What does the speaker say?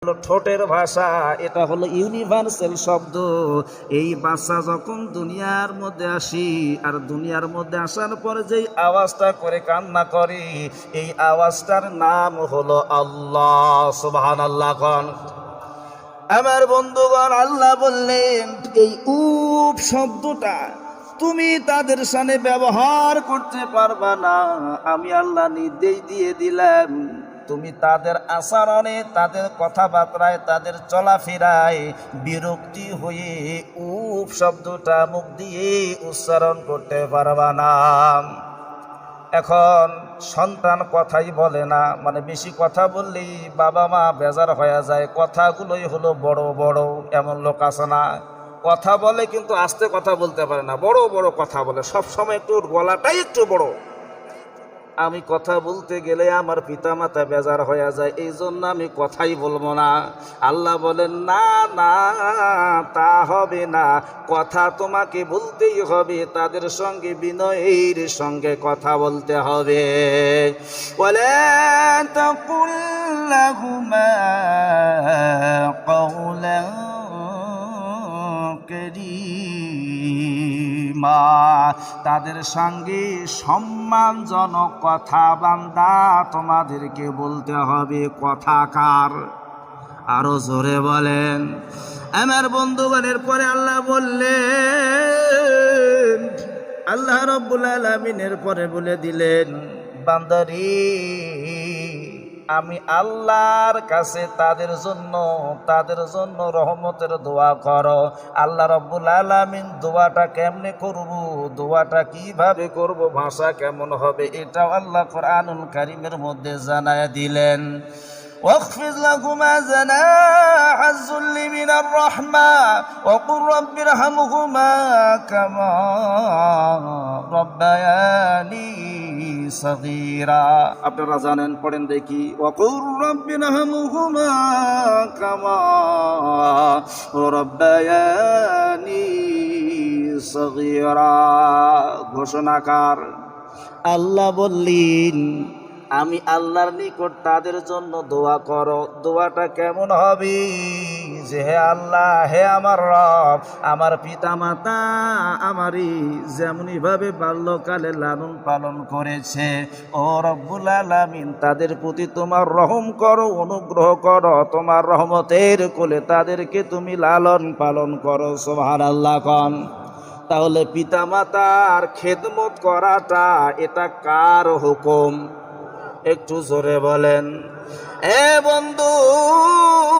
হলো ঠোঁটের ভাষা, এটা হলো ইউনিভার্সাল শব্দ। এই বাচ্চা যখন দুনিয়ার মধ্যে আসি, আর দুনিয়ার মধ্যে আসার পরে যেই আওয়াজটা করে কান্না করে, এই আওয়াজটার নাম হলো আল্লাহ। সুবহানাল্লাহ কোন। আমার বন্ধুগণ, আল্লাহ বললেন এই উপ শব্দটা তুমি তাদের সামনে ব্যবহার করতে পারবা না। আমি আল্লাহ নির্দেশ দিয়ে দিলাম, তুমি তাদের আচরণে, তাদের কথাবার্তায়, তাদের চলাফেরায় বিরক্তি হয়ে উপ শব্দটা মুখ দিয়ে উচ্চারণ করতে পারবা না। এখন সন্তান কথাই বলে না, মানে বেশি কথা বললেই বাবা মা বেজার হয়ে যায়। কথাগুলোই হলো বড় বড়। এমন লোক আছে না, কথা বলে কিন্তু আস্তে কথা বলতে পারে না, বড় বড় কথা বলে, সব সময় একটু গলাটাই একটু বড়। আমি কথা বলতে গেলে আমার পিতা মাতা বেজার হয়ে যায়, এই জন্য আমি কথাই বলবো না। আল্লাহ বলেন না না, তা হবে না, কথা তোমাকে বলতেই হবে, তাদের সঙ্গে বিনয়ের সঙ্গে কথা বলতে হবে। ওয়ালা তাকুল লাহুমা কওলান কারীমা, তাদের সঙ্গে সম্মানজনক কথা বান্দা তোমাদেরকে বলতে হবে। কথাকার আরো জোরে বলেন আমার বন্ধুগণের। পরে আল্লাহ বললেন, আল্লাহ রাব্বুল আলামিনের পরে বলে দিলেন, বান্দারে আমি আল্লাহর কাছে তাদের জন্য রহমতের দোয়া করো। আল্লাহ রাব্বুল আলামিন দোয়াটা কেমনে করব, দোয়াটা কিভাবে করব, ভাষা কেমন হবে, এটাও আল্লাহ কোরআনুল কারীমের মধ্যে জানায় দিলেন। واخفض لهما جناح الذل من الرحمة وقل رب ارحمهما كما ربياني صغيرا। আপনারা জানেন, পড়েন দেখি। وقل رب ارحمهما كما ربياني صغيرا। ঘোষণাকার আল্লাহ বললেন, আমি আল্লাহর নিকট তাদের জন্য দোয়া করো। দোয়াটা কেমন হবে, যে হে আল্লাহ, হে আমার রব, আমার পিতা মাতা আমারই যেমনি ভাবে বাল্যকালে লালন পালন করেছে, ও রব্বুল আলামিন তাদের প্রতি তোমার রহম করো, অনুগ্রহ করো, তোমার রহমতের কোলে তাদেরকে তুমি লালন পালন করো। সুবহানাল্লাহ কোন। তাহলে পিতা মাতার খেদমত করাটা এটা কার হুকুম? একটু জোরে বলেন এ বন্ধু।